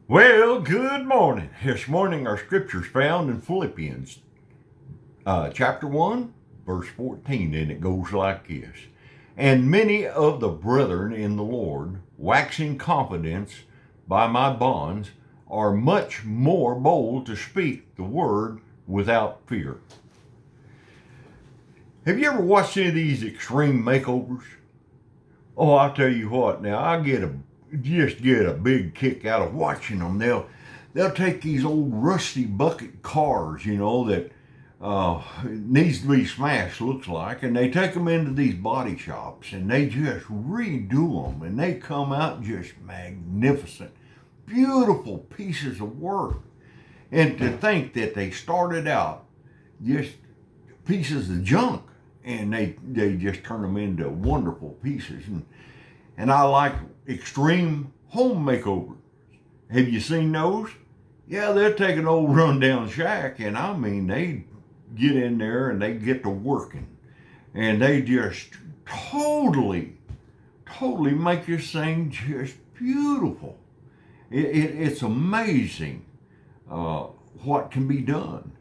Well, good morning. This morning our scripture's found in Philippians chapter 1, verse 14, and it goes like this. And many of the brethren in the Lord, waxing confidence by my bonds, are much more bold to speak the word without fear. Have you ever watched any of these extreme makeovers? Oh, I'll tell you what, now I just get a big kick out of watching them. They'll take these old rusty bucket cars, that needs to be smashed, looks like, and they take them into these body shops and they just redo them, and they come out just magnificent, beautiful pieces of work. And to think that they started out just pieces of junk, and they just turn them into wonderful pieces. And I like extreme home makeovers. Have you seen those? Yeah, they'll take an old rundown shack, and I mean, they get in there and they get to working, and they just totally make this thing just beautiful. It's amazing what can be done.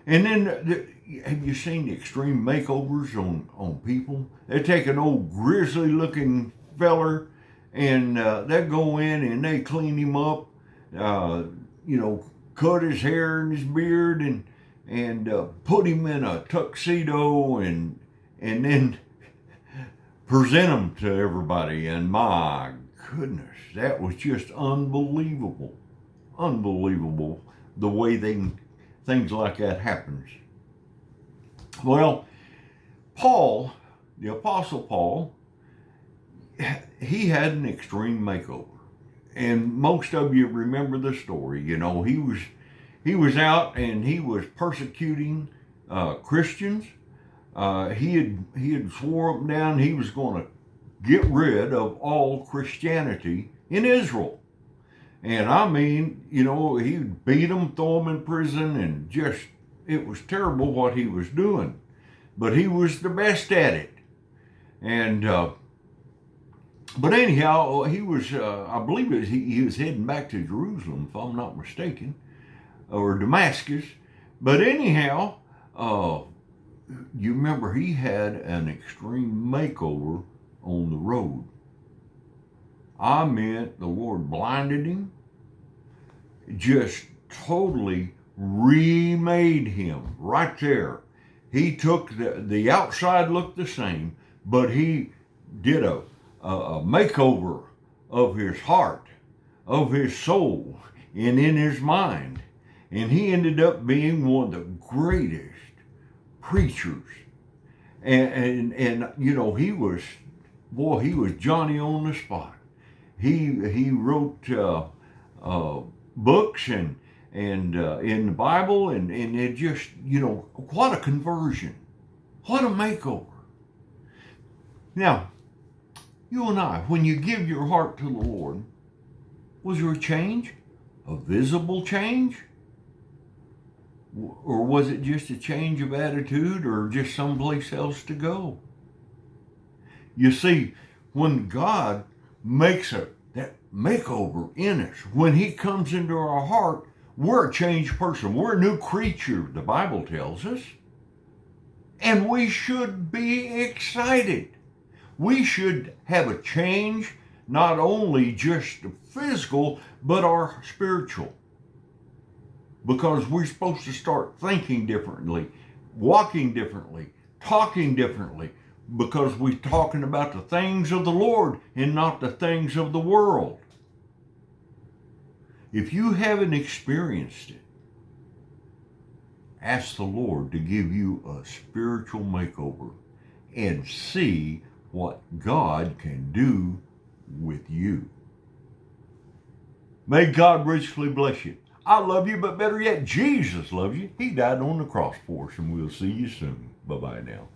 And then have you seen the extreme makeovers on people? They take an old grizzly looking feller, and they go in and they clean him up, cut his hair and his beard, and put him in a tuxedo, and then present him to everybody. And my goodness, that was just unbelievable the way things like that happens. Well, Paul, the Apostle Paul, he had an extreme makeover, and most of you remember the story. He was out and he was persecuting Christians. He had swore up and down he was going to get rid of all Christianity in Israel. And I mean, he beat them, throw them in prison, and it was terrible what he was doing. But he was the best at it. And but anyhow, he was, I believe he was heading back to Jerusalem, if I'm not mistaken, or Damascus. But anyhow, you remember he had an extreme makeover on the road. I mean, the Lord blinded him, just totally remade him right there. He took the outside looked the same, but he did a makeover of his heart, of his soul, and in his mind. And he ended up being one of the greatest preachers. And he was Johnny on the spot. He wrote books and in the Bible, and it just, what a conversion, what a makeover. Now, you and I, when you give your heart to the Lord, was there a change? A visible change? Or was it just a change of attitude, or just someplace else to go? You see, when God makes that makeover in us, when he comes into our heart, we're a changed person. We're a new creature, the Bible tells us. And we should be excited. We should have a change, not only just physical, but our spiritual. Because we're supposed to start thinking differently, walking differently, talking differently, because we're talking about the things of the Lord and not the things of the world. If you haven't experienced it, ask the Lord to give you a spiritual makeover and see what God can do with you. May God richly bless you. I love you, but better yet, Jesus loves you. He died on the cross for us, and we'll see you soon. Bye-bye now.